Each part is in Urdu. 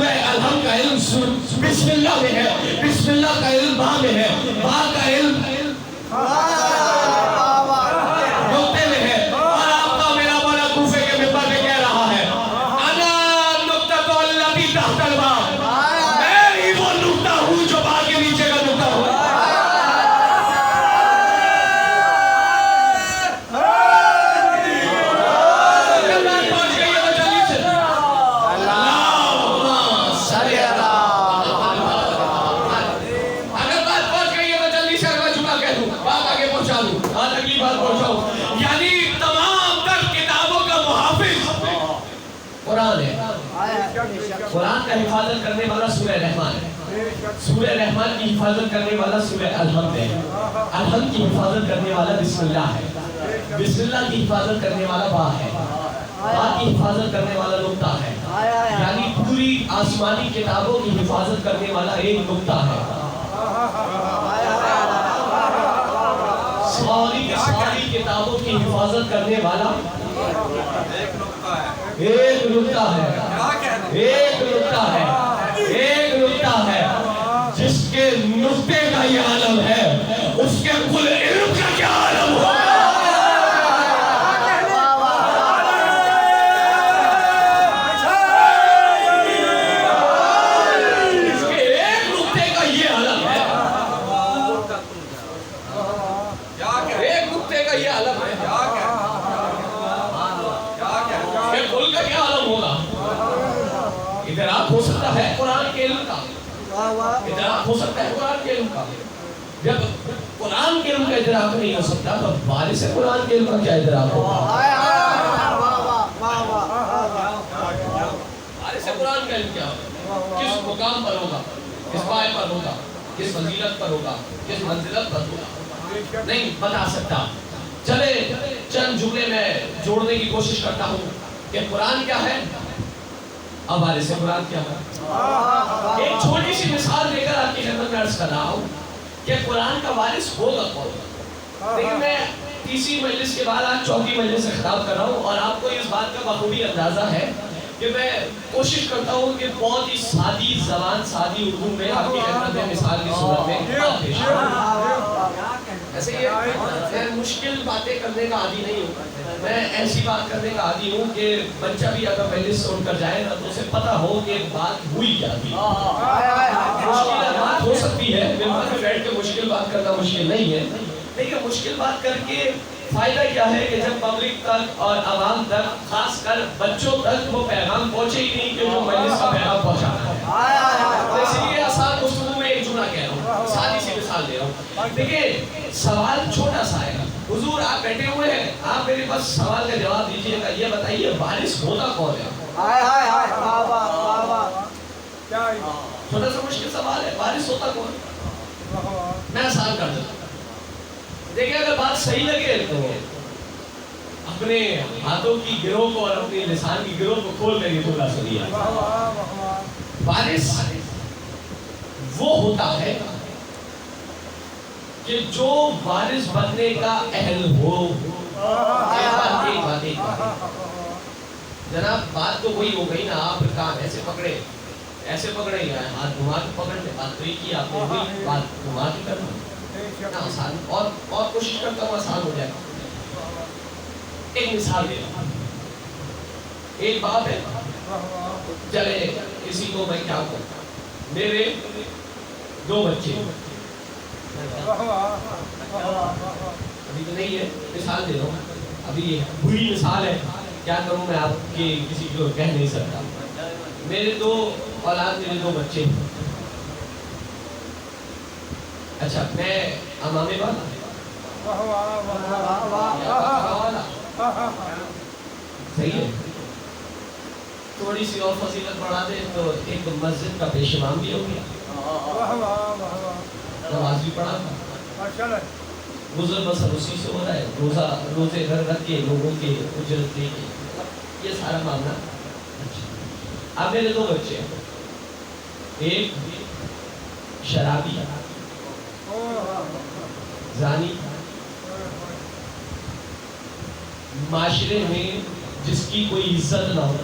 سورہ الحم کا علم بسم اللہ میں ہے، بسم اللہ کا علم با میں ہے، با کا علم نقطے میں ہے، اور آپ کا میرا مولا کوفے کے ممبر میں کہہ رہا ہے انا نقطۃ الذی تحت الباب، میں ہی وہ نقطہ ہوں جو با کے نیچے کا نقطہ ہوں۔ قرآن کا حفاظت کرنے والا سورہ رحمان ہے، سورہ رحمان کی حفاظت کرنے والا سورہ الحمد ہے، الحمد کی حفاظت کرنے والا بسم اللہ ہے، بسم اللہ کی حفاظت کرنے والا با ہے، با کی حفاظت کرنے والا نقطہ ہے، یعنی پوری آسمانی کتابوں کی حفاظت کرنے والا ایک نقطہ ہے، ساری کتابوں کی حفاظت کرنے والا ایک نقطہ ہے، ایک نقطہ ہے، ایک نقطہ ہے، جس کے نقطے کا یہ عالم ہے اس کے کل علم کا کیا عالم ہو؟ اس کے ایک نقطے کا یہ عالم ہے، ایک نقطے کا یہ عالم ہے، کہ کل کا کیا عالم ہوگا؟ ادراک ہو سکتا ہے قرآن کے علم کا، ادراک ہو سکتا ہے قرآن کے علم کا، جب قرآن کے علم کا ادراک نہیں ہو سکتا تو وارث قرآن کے علم کا کیا ادراک ہوگا؟ وارث قرآن کا علم کیا ہوگا؟ کس مقام پر ہوگا، کس پائے پر ہوگا، کس فضیلت پر ہوگا، کس منزلت پر ہوگا، نہیں بتا سکتا۔ چلے چند جملے میں جوڑنے کی کوشش کرتا ہوں کہ قرآن کیا ہے، اب وارث قرآن کیا ہے۔ ایک چھوٹی سی مثال دے کر آپ کی خدمت میں عرض کر رہا ہوں کہ قرآن کا وارث ہوگا کون، لیکن میں تیسری مجلس کے بعد آج چوتھی مجلس سے خطاب کر رہا ہوں، اور آپ کو اس بات کا بخوبی اندازہ ہے کہ میں کوشش کرتا ہوں کہ بہت ہی سادی زبان، سادی اردو میں آپ کی خدمت میں مثال کی صورت میں بات پیش کروں۔ ایسے میں مشکل باتیں کرنے کا عادی نہیں ہوں، میں ایسی بات کرنے کا عادی ہوں کہ بچہ بھی اگر مجلس سن کر جائے نا تو اسے پتہ ہو کہ بات ہوئی کیا تھی۔ مشکل بات ہو سکتی ہے، ممبر میں بیٹھ کے مشکل بات کرنا مشکل نہیں ہے، لیکن مشکل بات کر کے فائدہ کیا ہے کہ جب پبلک تک اور عوام تک، خاص کر بچوں تک وہ پیغام پہنچے ہی نہیں کہ جو مجلس کا پیغام پہنچانا ہے۔ اس لیے آسان گفتگو میں ایک جملہ کہہ رہا ہوں، سادی سی مثال دے رہا ہوں۔ دیکھیں سوال چھوٹا سا ہے، حضور آپ بیٹھے ہوئے ہیں، آپ میرے پاس سوال کا جواب دیجئے گا، یہ بتائیے وارث ہوتا کون ہے؟ چھوٹا سا مشکل سوال ہے، وارث ہوتا کون؟ میں آسان کر دیتا ہوں۔ دیکھیں اگر بات صحیح لگے تو اپنے ہاتھوں کی گروہ کو اور اپنے لسان کی گروہ کو کھول کر یہ تھوڑا سنیے۔ وارث وہ ہوتا ہے کہ جو وارث بننے کا اہل ہو۔ جناب بات تو وہی ہو گئی نا، آپ کام ایسے پکڑے ہی ہیں، ہاتھ گھما کے پکڑ لے، بات تو کی آپ نے وہی بات گھما کے کرنا آسان، اور کوشش کرتا ہوں آسان ہو جائے۔ ایک مثال دے رہا ہوں، ایک باپ ہے، چلے کسی کو میں کیا کہوں، میرے 2 بچے، ابھی تو نہیں ہے، مثال دے رہا ہوں، ابھی یہ بری مثال ہے، کیا کروں میں آپ کے کسی کو کہہ نہیں سکتا۔ میرے 2 اولاد، میرے 2 بچے، اچھا میں امامے والا صحیح ہے، تھوڑی سی اور فضیلت بڑھا دے تو ایک مسجد کا پیش امام بھی ہو گیا، نماز بھی پڑھا تھا، گزر بسر اسی سے ہو رہا ہے، روزے گھر رکھ کے لوگوں کے اجرت دے کے، یہ سارا معاملہ۔ اب میرے 2 بچے ہیں، ایک شرابی، زانی، معاشرے میں جس کی کوئی عزت نہ ہو،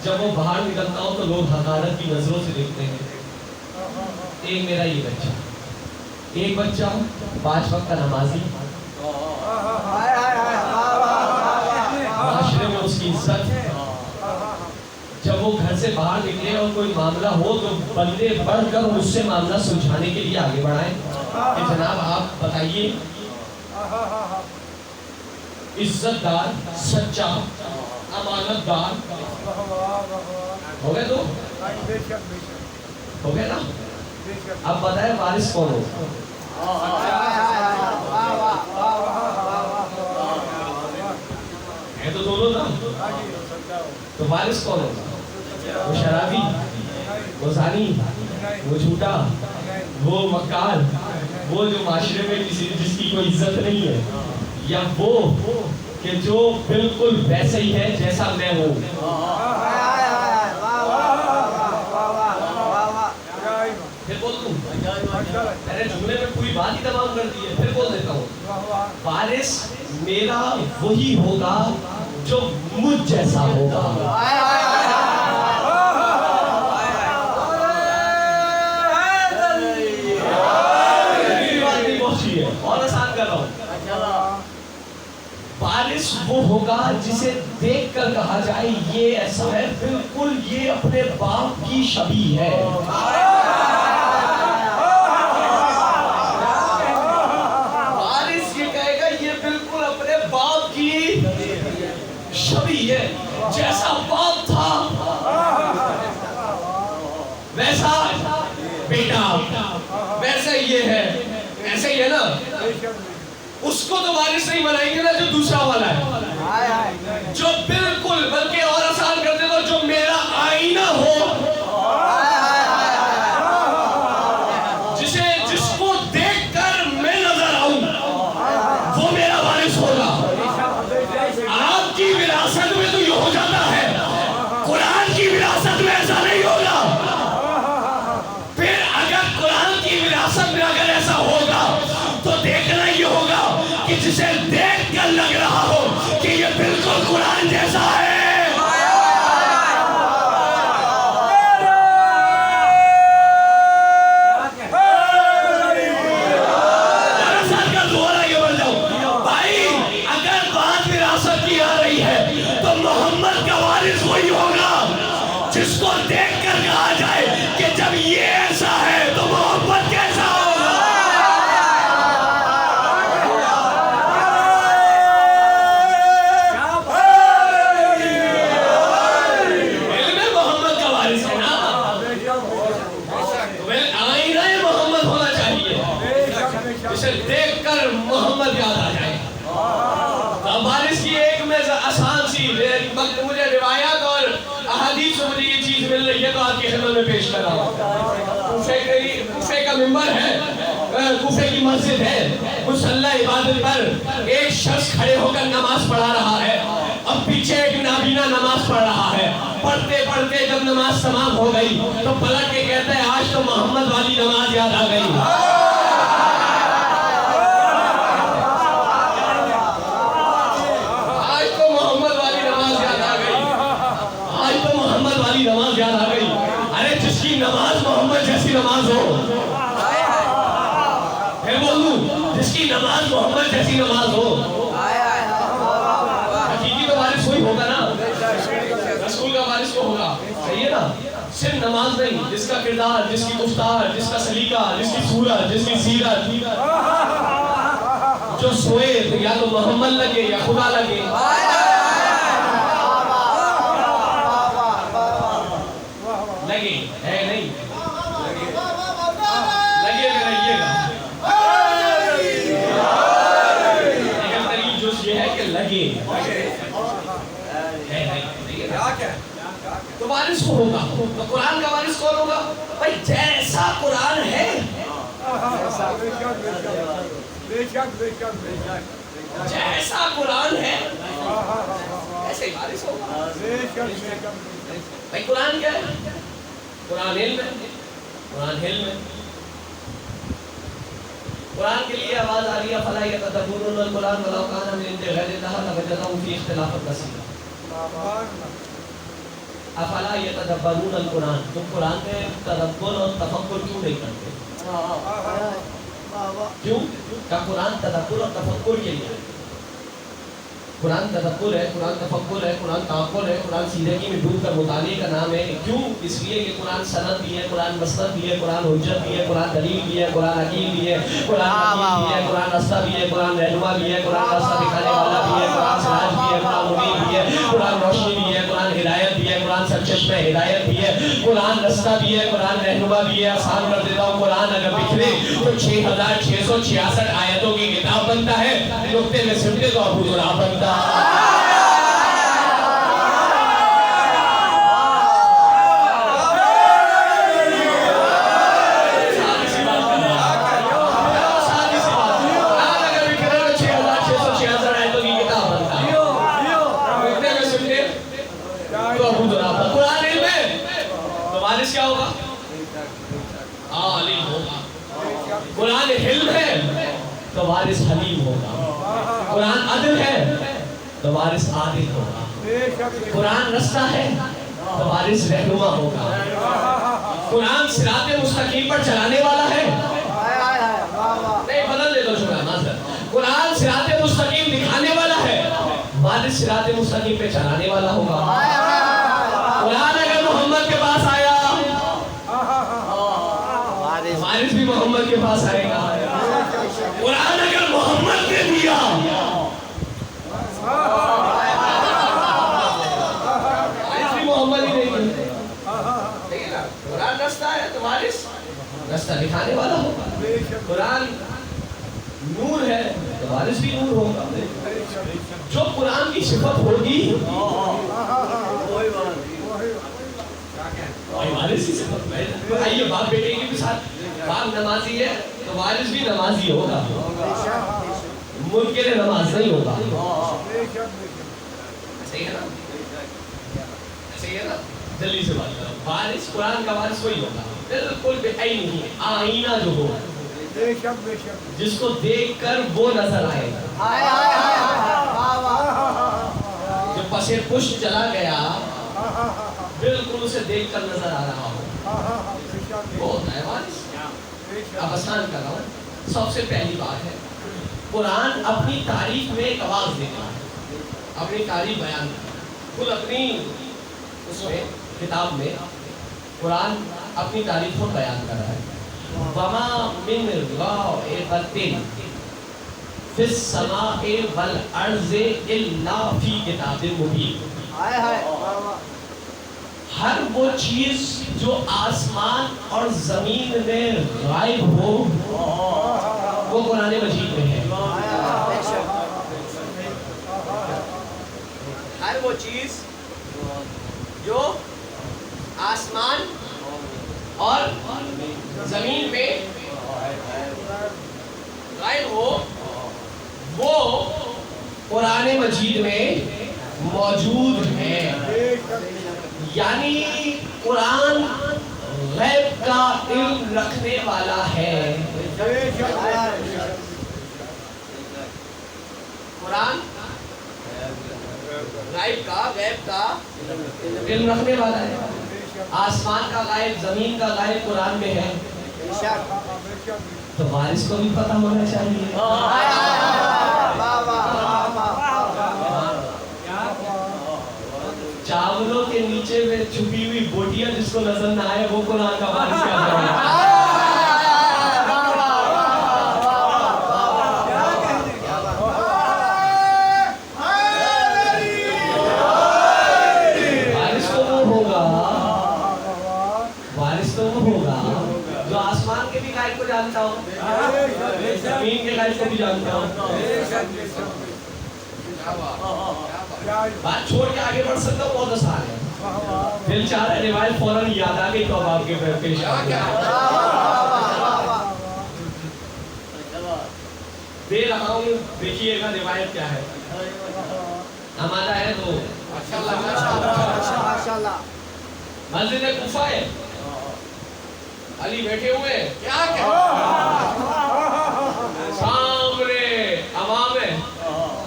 جب وہ باہر نکلتا ہوں تو لوگ حقارت کی نظروں سے دیکھتے ہیں. ایک میرا یہ بچہ, ایک بچہ 5 وقت کا نمازی, معاشرے میں اس کی عزت. جب وہ گھر سے باہر نکلے اور کوئی معاملہ ہو تو بندے بڑھ کر اس سے معاملہ سلجھانے کے لیے آگے بڑھائیں کہ جناب آپ بتائیے. عزت دار, سچا, امانت دار ہو گئے. تو ہو گئے نا. اب بتائیں وارث کون ہو؟ ہے تو دونوں نا. تو وارث کون ہوگا؟ وہ شرابی, وہ زانی, وہ جھوٹا, وہ مکار, وہ جو معاشرے میں جس کی کوئی عزت نہیں ہے, یا وہ کہ جو بالکل ویسا ہی ہے جیسا میں ہوں. پھر بول دوں, میں نے جملے میں پوری بات ہی تمام کر دی ہے, پھر بول دیتا ہوں. وارث میرا وہی ہوگا جو مجھ جیسا ہوگا. اور آسان کر رہا ہوں. وارث وہ ہوگا جسے دیکھ کر کہا جائے یہ ایسا ہے, بالکل یہ اپنے باپ کی شبیہ ہے. وارث یہ کہے گا یہ بالکل اپنے باپ کی شبیہ ہے, جیسا باپ تھا ویسا بیٹا, ویسا یہ ہے, ایسا ہی ہے نا. اس کو تو وارث نہیں بنائیں گے نا جو دوسرا والا ہے, جو بالکل, بلکہ اور آسان کر دے تو جو میرا آئینہ ہو, جس کو دیکھ کر میں نظر آؤں, وہ میرا وارث ہوگا. آپ کی وراثت میں تو یہ ہو جاتا ہے, قرآن کی وراثت میں ایسا نہیں ہوگا. پھر اگر قرآن کی وراثت میں اگر ایسا ہوگا تو دیکھنا یہ ہوگا کہ جسے دیکھ کر لگ رہا ہو کہ یہ بالکل قرآن جیسا ہے. دراصل کا دوہرا یہ بن جاؤ بھائی, اگر بات وراثت کی آ رہی ہے تو محمد کا وارث وہی ہوگا جس کو دیکھ کر کہا جائے کہ جب یہ ایسا ہے تو محمد کیسا ہوگا. دیکھ کر محمد یاد آ جائے. وارث کی ایک میں آسان سی, مجھے روایات اور احادیث سے مجھے یہ چیز مل رہی ہے تو آپ کی خدمت میں پیش کر رہا ہوں. کوفے کا منبر ہے, کوفے کی مسجد ہے, مصلی عبادت پر ایک شخص کھڑے ہو کر نماز پڑھا رہا ہے. اب پیچھے ایک نابینا نماز پڑھ رہا ہے. پڑھتے پڑھتے جب نماز تمام ہو گئی تو پلٹ کے کہتا ہے آج تو محمد والی نماز یاد آ گئی. نماز یاد آ گئی. ارے جس کی نماز محمد جیسی نماز ہو, پھر بولوں جس کی نماز محمد جیسی نماز ہو, حقیقی تو وارث وہی ہوگا نا, رسول کا وارث کو ہوگا. صحیح ہے نا. صرف نماز نہیں, جس کا کردار, جس کی گفتار, جس کا سلیقہ, جس کی صورت, جس کی سیرت, جو سوئے تو یا تو محمد لگے یا خدا لگے. لگے ہے نہیں, لگے گا رہیے گا. لیکن ترغیب جو یہ ہے کہ لگے ہے نہیں. تو وارث کو ہوگا. تو قرآن کا وارث کون ہوگا بھائی؟ جیسا قرآن ہے, جیسا قرآن ہے ایسے ہی وارث ہوگا. بھائی قرآن کیا ہے؟ قرآن علم ہے. قرآن علم ہے. قرآن کے لیے آواز آ رہی ہے فَلَا يَتَدَبَّرُونَ الْقُرْآنَ وَلَوْ كَانَ مِنْ عِندِ غَيْرِ اللَّهِ لَوَجَدُوا فِيهِ اخْتِلَافًا كَثِيرًا. افلا یتدبرون القرآن، تم قرآن میں تدبر اور تفکر کیوں نہیں کرتے؟ کیوں کہ قرآن تدبر اور تفکر کے لیے، قرآن تدبر ہے، قرآن تفکر ہے، قرآن تعقل ہے، قرآن سیدھگی میں ڈوب کر مطالعے کا نام ہے. کیوں؟ اس لیے کہ قرآن سند بھی ہے، قرآن مسند بھی ہے، قرآن حجت بھی ہے، قرآن دلیل بھی ہے، قرآن حکیم بھی ہے، قرآن حکیم بھی ہے، قرآن راستہ بھی ہے، قرآن رہنما بھی ہے، قرآن راستہ دکھانے والا بھی ہے، قرآن سراج بھی ہے، قرآن مبین بھی ہے، قرآن روشنی بھی ہے، قرآن ہدایت بھی ہے، قرآن سرچشمہ ہدایت بھی ہے، قرآن راستہ بھی ہے، قرآن رہنما بھی ہے. آسان کر دیتا ہوں، قرآن اگر بکھرے تو 6666 آیتوں کی کتاب بنتا ہے، نقطے میں سمجھے تو ابو ذرا بنتا. کیا ہوگا؟ عالم ہوگا. قرآن علم ہے تو وارث حلیم ہوگا. قرآن عدل ہے تو وارث عادل ہوگا. قرآن رستہ ہے تو وارث رہنما ہوگا. قرآن صراط مستقیم پر چلانے والا ہے. نہیں بدل دے دو شکر معذرت. قرآن صراط مستقیم دکھانے والا ہے، وارث صراط مستقیم پہ چلانے والا ہوگا. قرآن اگر محمد کے پاس آیا، وارث بھی محمد کے پاس آئے گا. قرآن اگر محمد نے دیا، وارث بھی محمد ہی نہیں ہے. دیکھیں نا، قرآن رستہ ہے تو وارث رستہ دکھانے والا ہوگا. قرآن نور ہے تو وارث بھی نور ہوگا. جو قرآن کی صفت ہوگی وارث کی صفت ہے. آئیے باپ بیٹے کی بھی ساتھ، باپ نمازی ہے تو وارث بھی نمازی ہوگا، منکر نماز نہیں ہوگا. صحیح ہے نا؟ صحیح ہے نا؟ جلدی سے بات کرو. وارث، قرآن کا وارث وہی ہوگا بالکل بے عین ہی. آئینہ جو ہو، جس کو دیکھ کر وہ نظر آئے گا. جو پس پشت چلا گیا بالکل اسے دیکھ کر نظر آ رہا ہو، وہ ہوتا ہے وارث. اب آسان کر رہا ہوں. سب سے پہلی بات ہے، قرآن اپنی تعریف میں ایک آواز دیتا ہے، اپنی تعریف بیان کرتا ہے. خود اپنی اس میں کتاب میں قرآن اپنی تعریف کو بیان کر رہا ہے. وَمَا مِن غَائِبَةٍ فِي السَّمَاءِ وَالْأَرْضِ إِلَّا فِي كِتَابٍ مُبِينٍ. ہر وہ چیز جو آسمان اور زمین میں غائب ہو وہ قرآن مجید میں ہے. ہر وہ چیز جو آسمان اور زمین میں غائب ہو وہ قرآن مجید میں موجود ہے. یعنی قرآن غیب کا علم رکھنے والا ہے. قرآن غیب کا علم رکھنے والا ہے. آسمان کا غائب، زمین کا غائب قرآن میں ہے. تو وارث کو بھی پتہ ہونا چاہیے. چاولوں کے نیچے میں چھپی ہوئی بوٹیاں جس کو نظر نہ آئے وہ قرآن کا وارث کیا کرے. جو آسمان کے بھی غائب کو جانتا ہو، زمین کے غائب کو بھی جانتا ہو. بات چھوڑ کے آگے بڑھ سکتا ہوں، بہت آسان ہے. دل چاہ رہا ہے روایت فوراً یاد آ گئی تو اب آپ کے پیش آ گیا. دے رہا ہوں، دیکھیے گا روایت کیا ہے. ہمارا ہے تو مسجد کوفہ ہے. علی بیٹھے ہوئے کیا سامنے امام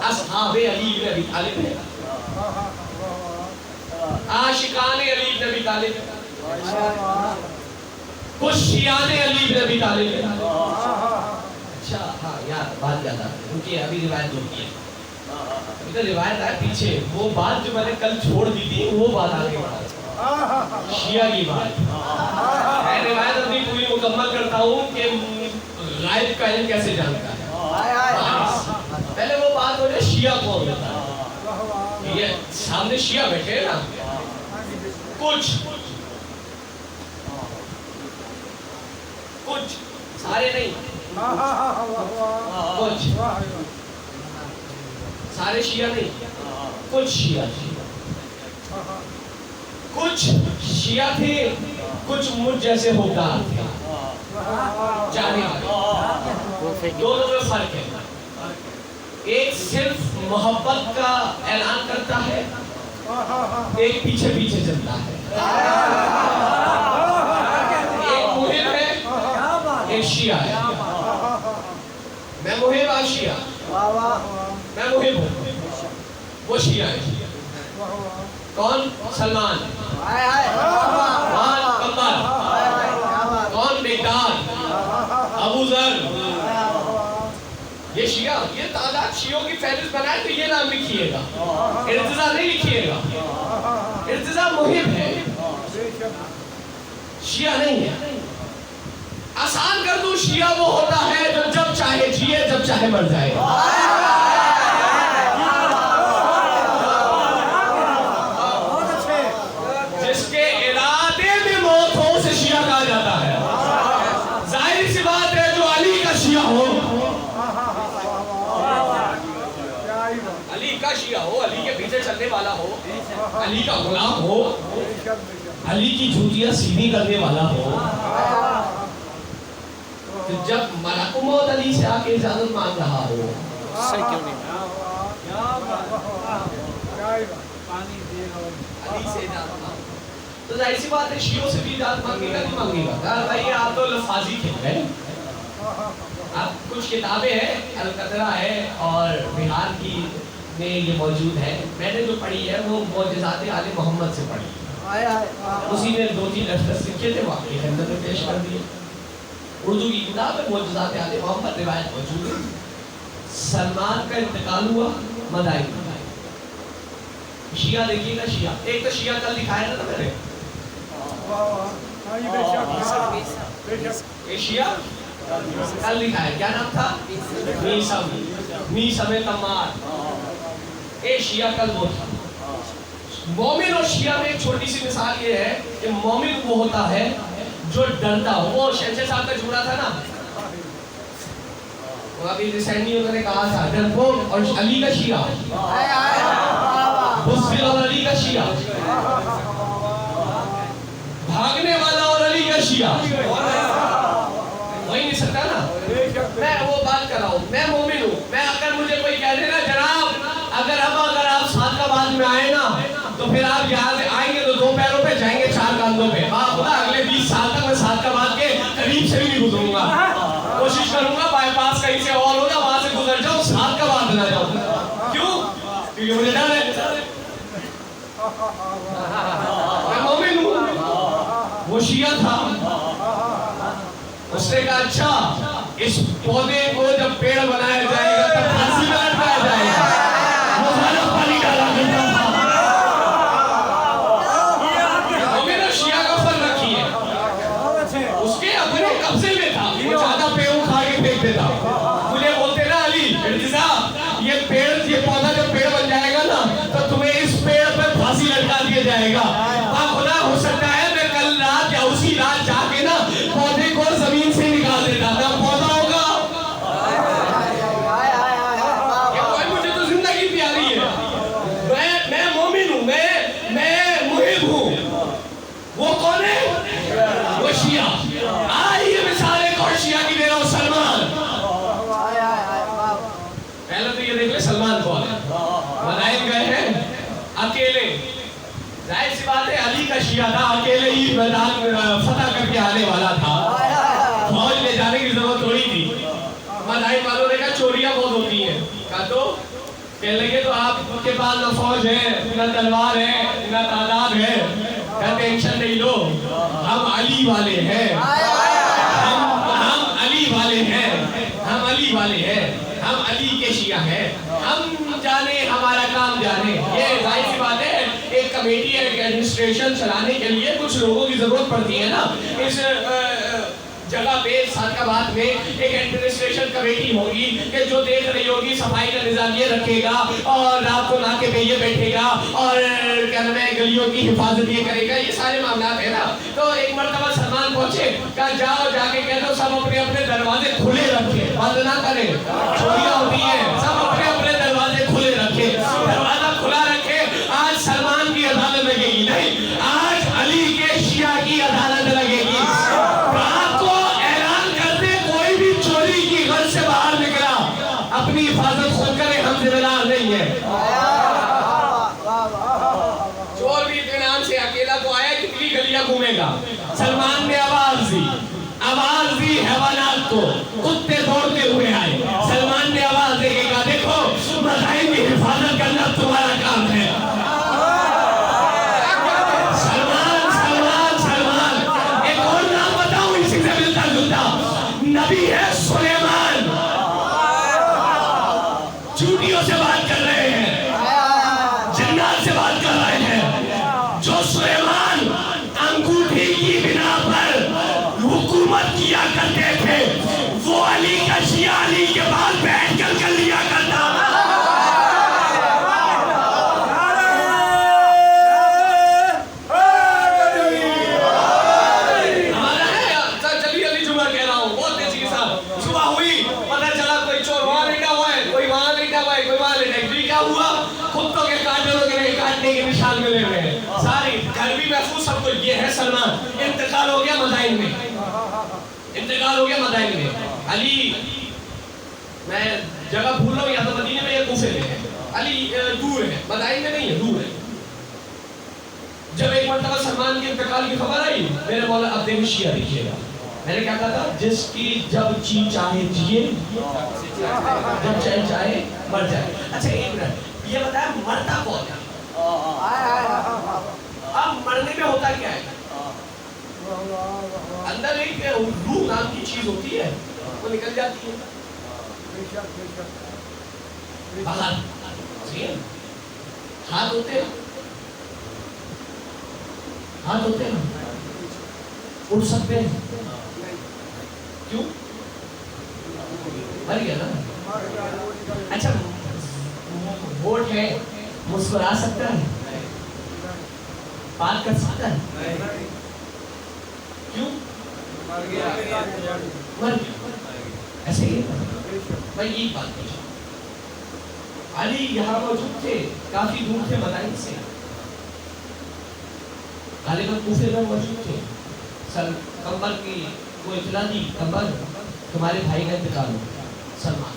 اصحاب علی بن ابی طالب ہے. عاشقان علی بن ابی طالب ہے، کچھ شیعہ نے علی بن ابی طالب ہے. اچھا ہاں یار بات یاد آ گئی کیونکہ ابھی روایت ہوتی ہے، ابھی تو روایت ہے پیچھے. وہ بات جو میں نے کل چھوڑ دی تھی وہ بات آگے بڑھا شیعہ کی بات. میں روایت اپنی پوری مکمل کرتا ہوں کہ غائب کا علم کیسے جانتا ہے. پہلے وہ بات ہو جائے شیعہ کون ہوتا ہے. یہ سامنے شیعہ بیٹھے ہیں نا، کچھ سارے نہیں، کچھ سارے شیعہ نہیں، کچھ شیعہ کچھ شیعہ تھے، کچھ مجھ جیسے حکمران تھے جانے والے. دونوں میں فرق ہے. ایک صرف محبت کا اعلان کرتا ہے، ایک پیچھے پیچھے چلتا ہے. ایک محب ہے، ایک شیعہ ہے. میں محب آپ شیعہ، میں محب ہوں، وہ شیعہ ہے. کون؟ سلمان. کون؟ قمر. کون؟ مقداد. ابو ذر. یہ شیعہ، یہ تعداد شیعوں کی فہرست بنائے تو یہ نام لکھیے گا، ارتضیٰ نہیں لکھیے گا. ارتضیٰ محب ہے، شیعہ نہیں ہے. آسان کر دوں، شیعہ وہ ہوتا ہے جو جب چاہے جیے جب چاہے مر جائے. جس کے ارادے میں موت ہو اسے شیعہ کہا جاتا ہے. ظاہر سی بات ہے جو علی کا شیعہ ہو، علی کا شیعہ ہو، علی کے پیچھے چلنے والا ہو، علی کا غلام ہو، علی کی جوتیاں سیدھی کرنے والا ہو، تو جب ملک موت علی سے آ کے اجازت مانگ رہا ہو، علی سے اجازت مانگ، تو ظاہر سی بات ہے شیعوں سے بھی اجازت مانگے گا نہیں مانگے گا. بھائی آپ تو لفاظی کھیل رہے ہیں. آپ کچھ کتابیں ہیں، القطرہ ہے اور بہار کی میں یہ موجود ہے. میں نے جو پڑھی ہے وہ معجزات آل محمد سے پڑھی ہے. اسی میں 2-3 لفظ لکھے تھے، واقعی خندق میں پیش کر دیے. اردو کی کتاب ہے معجزات آل محمد، روایت موجود ہے. سلمان کا انتقال ہوا مدائن. شیعہ دیکھیے گا، شیعہ ایک تو شیعہ کل دکھایا تھا میں نے، یہ شیعہ کل دکھایا. کیا نام تھا؟ میسم تمار. یہ شیعہ کل وہ تھا. مومن اور شیعہ میں ایک چھوٹی سی مثال یہ ہے کہ مومن وہ ہوتا ہے جو ڈرتا ہو. وہ شہنشاہ صاحب کا جملہ تھا نا، وہ ابھی ریسنٹلی انہوں نے کہا تھا ڈرپوک اور علی کا شیعہ، بزدل اور علی کا شیعہ، بھاگنے والا اور علی کا شیعہ. وہی نہیں سکتا نا. میں وہ بات کر رہا ہوں، میں مومن ہوں. میں اگر مجھے کوئی کہہ دے نا جناب اگر آپ صادقآباد میں آئے نا تو پھر آپ یہاں سے آئیں گے تو 2 پیروں پہ جائیں گے 4 کاندھوں پہ. خدا اگلے 20 سال تک میں صادقآباد کے قریب سے بھی نہیں گزروں گا. کوشش کروں گا بائی پاس کہیں سے اور ہوگا وہاں سے گزر جاؤں، صادقآباد نہ جاؤں. کیوں؟ کیونکہ مجھے ڈر ہے. میں مومن ہوں. وہ شیعہ تھا، اس نے کہا اچھا اس پودے کو جب پیڑ بنایا جائے گا تب پھانسی میں لٹکایا جائے گا. وہ سارا پانی ڈالا کرتا تھا. مومن اور شیعہ کا فرق رکھیے. اس کے اپنے قبضے میں تھا، وہ چاہتا پیڑ اٹھا کے پھینک دیتا. مجھے بولتے نا علی ارتضیٰ یہ پیڑ، یہ پودا جب پیڑ بن جائے گا نا تو تمہیں اس پیڑ پہ پھانسی لٹکا دیا جائے گا. خدا ہو سکتا ہے میں کل رات یا اسی رات جا کے نا پودے کو زمین سے نکال دیتا. میں پودا ہوگا، مجھے تو زندگی پیاری ہے. میں مومن ہوں، میں محب ہوں. وہ کون ہے؟ وہ شیعہ. آئیے مثال ایک اور شیعہ کی دے رہا ہوں، سلمان. پہلے تو یہ دیکھ لیں سلمان کون ہے. مدائن گئے ہیں اکیلے. ظاہر سی بات ہے علی کا شیعہ تھا، اکیلے ہی میدان فتح کر کے آنے والا تھا. فوج لے جانے کی ضرورت تھوڑی تھی. مدائن والوں نے کہا چوریاں بہت ہوتی ہیں. کہا تو کہنے لگے تو آپ کے پاس نہ فوج ہے نہ تلوار ہے نہ تعداد ہے. ٹینشن نہیں لو، ہم علی والے ہیں، ہم علی والے ہیں، ہم علی والے ہیں، ہم علی کے شیعہ ہیں، ہم جانے ہمارا کام جانے. یہ ظاہر سی بات ہے، ایک کمیٹی ایک ایڈمنسٹریشن چلانے کے لیے کچھ لوگوں کی ضرورت پڑتی ہے نا. اس جگہ پہ سادقہ میں ایک ایڈمنسٹریشن کمیٹی ہوگی کہ جو دیکھ رہی ہوگی صفائی کا نظام یہ رکھے گا اور رات کو ناکے پہ یہ بیٹھے گا اور کیا نام ہے گلیوں کی حفاظت یہ کرے گا. یہ سارے معاملات ہیں نا. تو ایک مرتبہ سلمان پہنچے، کہا جاؤ جا کے کہہ دو سب اپنے اپنے دروازے کھلے رکھے، بند نہ کریں، چوریاں ہوتی ہیں، سب اپنے اپنے دروازے کھلے رکھے، دروازہ کھلا رکھے. آج سلمان کی عدالت لگے گی نہیں، آج علی کے شیعہ کی عدالت لگے گی. اپنی حفاظت خود کرے، ہم ذمہ دار نہیں ہیں. چور بھی اطمینان سے اکیلا تو آیا، کتنی گلیاں گھومے گا. سلمان نے آواز دی حیوانات کو، کتے دوڑتے ہوئے آئے. سلمان نے آواز دے کے کہا دیکھو مذاہب کی حفاظت کرنا تمہارا کام ہے. سلمان ایک اور نام بتاؤں اسی سے ملتا جلتا، نبی ہے سلیمان. چوٹیوں سے بات کر رہے ہیں، جنات سے بات کر رہے ہیں. جو سلیمان انگوٹھی کی بنا پر حکومت کیا کرتے تھے، وہ علی کا شیعہ علی کے بعد بیٹھ کر لیا کرتا تھا. ہمارا ہے چلیے علی جمعہ کہہ رہا ہوں بہت تیزی کے ساتھ. صبح ہوئی پتہ چلا کوئی چور وہاں لیٹا ہوا ہے، کوئی وہاں لیٹا ہوا ہے، کوئی وہاں لیٹا ہے. کیا ہوا؟ کتوں کے کاٹوں کے کاٹنے کے نشان ملے ہوئے ہیں. ساری گھر بھی محفوظ، سب کچھ. یہ ہے سلمان. انتقال ہو گیا مدائن میں، انتقال ہو گیا مدائن میں. علی میں جگہ بھول رہا ہوں، یا تو مدینے میں یا کوفے میں ہے. علی دور ہے، مدائن میں نہیں ہے، دور ہے. جب ایک مرتبہ سلمان کے انتقال کی خبر آئی، میرے مولا اب دیکھ شیعہ دیکھیے گا. میں نے کیا کہا تھا؟ جس کی جب چی چاہے جیے، جب چاہے مر جائے. اچھا ایک منٹ، یہ بتایا مرتا کون ہے؟ اب مرنے میں ہوتا کیا ہے؟ اندر ایک روح نام کی چیز ہوتی ہے، وہ نکل جاتی ہے باہر. ہاتھ ہوتے ہیں، ہاتھ ہوتے ہیں، اٹھ سکتے ہیں. کیوں؟ مر گیا نا. اچھا ووٹ ہے، مسکرا سکتا ہے، بات کر سکتا ہے. کیوں؟ مر گیا. ایسے ہی میں یہی بات پوچھا. علی یہاں موجود تھے، کافی دور تھے مدائن سے، غالباً کوفے میں موجود تھے. کمبر کی وہ اطلاع دی، کمبر تمہارے بھائی کا انتقال ہو گیا. سلمان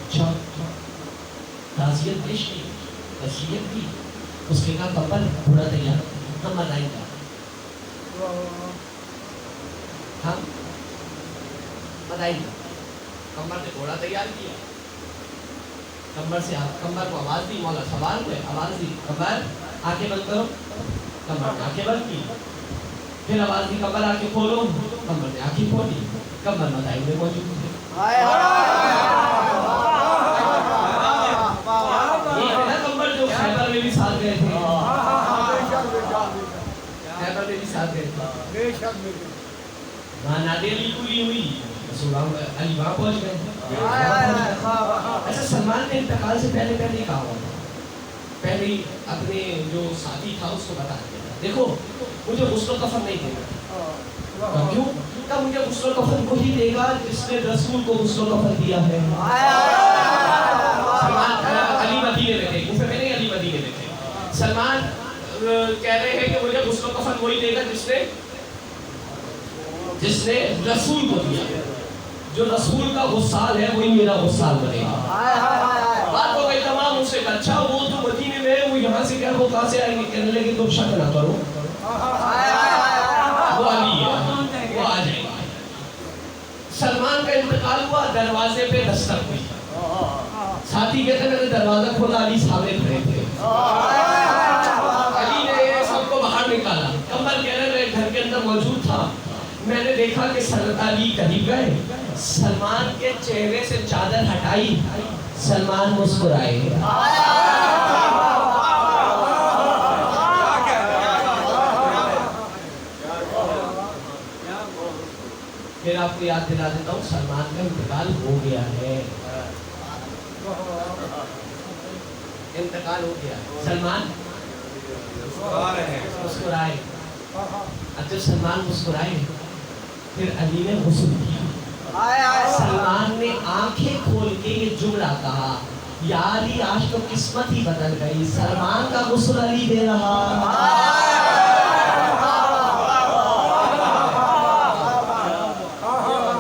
اچھا تعزیت پیش کی، وصیت کی. اس کے کہا کمبر گھوڑا تیار، ہم مدائن کا، ہم مدائن کا. کمبر نے گھوڑا تیار کیا. کمبر سے کمبر کو آواز دی، مولا سوال ہوئے، آواز دی کمبر آنکھیں بند کرو. کمبر نے آنکھیں بند کی. پھر آواز دی کمبر آنکھیں کھولو. کمبر نے آنکھیں کھولی. کمبر مدائن میں موجود تھے. یہ ہے نا کمبر جو خیبر میں بھی ساتھ گئے تھے، خیبر میں بھی ساتھ گئے تھے. وہاں نادی علی پوری ہوئی، علی وہاں پہنچ گئے. اچھا سلمان نے انتقال سے پہلے کہا ہوا تھا، پہلے اپنے جو ساتھی تھا اس کو بتا دیا تھا دیکھو مجھے غسل و کفن نہیں دے گا. کیوں؟ کہ مجھے غسل و کفن کو ہی دے گا جس نے رسول کو غسل و کفن دیا ہے. سلمان علی مدینے میں تھے، کوفے میں نہیں، علی مدینے میں تھے. سلمان کہہ رہے ہیں کہ مجھے غسل و کفن وہی دے گا جس نے رسول کو دیا. جو رسول کا غسال ہے وہی میرا غسال بنے گا. بات ہو گئی تمام. اس سے اچھا وہ تو مدینے میں ہے، وہ یہاں سے کہہ وہ کہاں سے آئیں گے؟ کہنے لگے تم شک نہ کرو، وہ علی ہے، وہ آ جائے گا. سلمان کا انتقال ہوا، دروازے پہ دستک ہوئی. ساتھی کہتے میں نے دروازہ کھولا، علی سامنے کھڑے تھے. علی نے سب کو باہر نکالا. میں نے دیکھا کہ علی قریب گئے، سلمان کے چہرے سے چادر ہٹائی، سلمان مسکرائے۔ پھر آپ کو یاد دلا دیتا ہوں، سلمان کا انتقال ہو گیا ہے، انتقال ہو گیا۔ سلمان مسکرائے، اب جب سلمان مسکرائے پھر علی نے غسل کیا۔ سلمان نے آنکھیں کھول کے یہ جملہ کہا، یا علی آج تو قسمت ہی بدل گئی، سلمان کا غسل علی دے رہا۔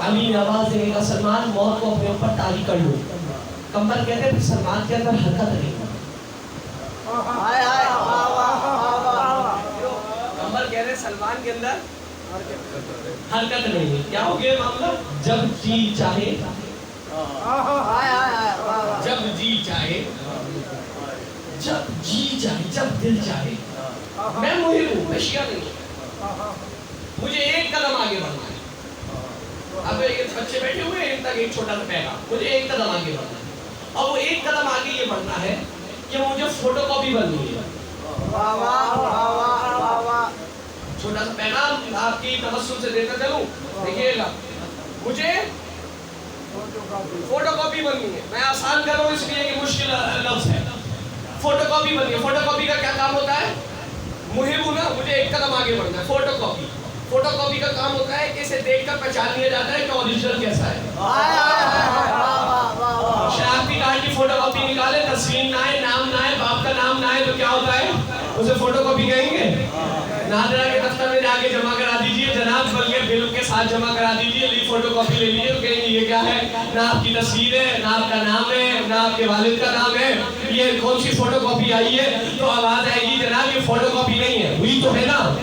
علی نے آواز دے گا، سلمان موت کو اپنے اوپر طاری کر لو۔ کمبر کہتے ہیں سلمان کے اندر حرکت نہیں، کمبر کہہ رہے سلمان کے اندر حرکت نہیں ہے۔ کیا ہو گیا معاملہ؟ جب جی چاہے، جب جی چاہے، جب جی چاہے، جب دل چاہے۔ میں محب ہوں، میں شیعہ نہیں ہوں، مجھے ایک قدم آگے بڑھنا ہے۔ اب ایک بچے بیٹھے ہوئے ہیں، ان تک ایک چھوٹا سا پیغام، مجھے ایک قدم آگے بڑھنا ہے، اور وہ ایک قدم آگے یہ بڑھنا ہے کہ مجھے فوٹو کاپی بننی ہے۔ چھوٹا سا پیغام آپ کی توسل سے دیتا چلوں، دیکھیے گا، مجھے فوٹو کاپی بننی ہے۔ میں آسان کر رہا ہوں اس لیے کہ مشکل لفظ ہے۔ فوٹو کاپی بننی ہے۔ فوٹو کاپی کا کیا کام ہوتا ہے؟ محب ہوں نا، مجھے ایک قدم آگے بڑھنا ہے۔ فوٹو کاپی، فوٹو کاپی کا کام ہوتا ہے کہ اسے دیکھ کر پہچان لیا جاتا ہے کہ اوریجنل کیسا ہے۔ شناختی کارڈ کی فوٹو کاپی نکالے، تصویر نہ آئے، نام نہ آئے، باپ کا نام نہ آئے تو کیا ہوتا ہے؟ اسے فوٹو کاپی کہیں گے؟ نادرہ کے دفتر میں جا کے جمع کرا دیجئے جناب، بلکہ بل کے ساتھ جمع کرا دیجئے، لی فوٹو کاپی لے لیجئے، کہیں گے یہ کیا ہے؟ نہ آپ کی تصویر ہے، نہ آپ کا نام ہے، نہ آپ کے والد کا نام ہے، یہ کون سی فوٹو کاپی آئی ہے؟ تو آواز آئے گی جناب یہ فوٹو کاپی نہیں ہے، ہوئی تو ہے نا۔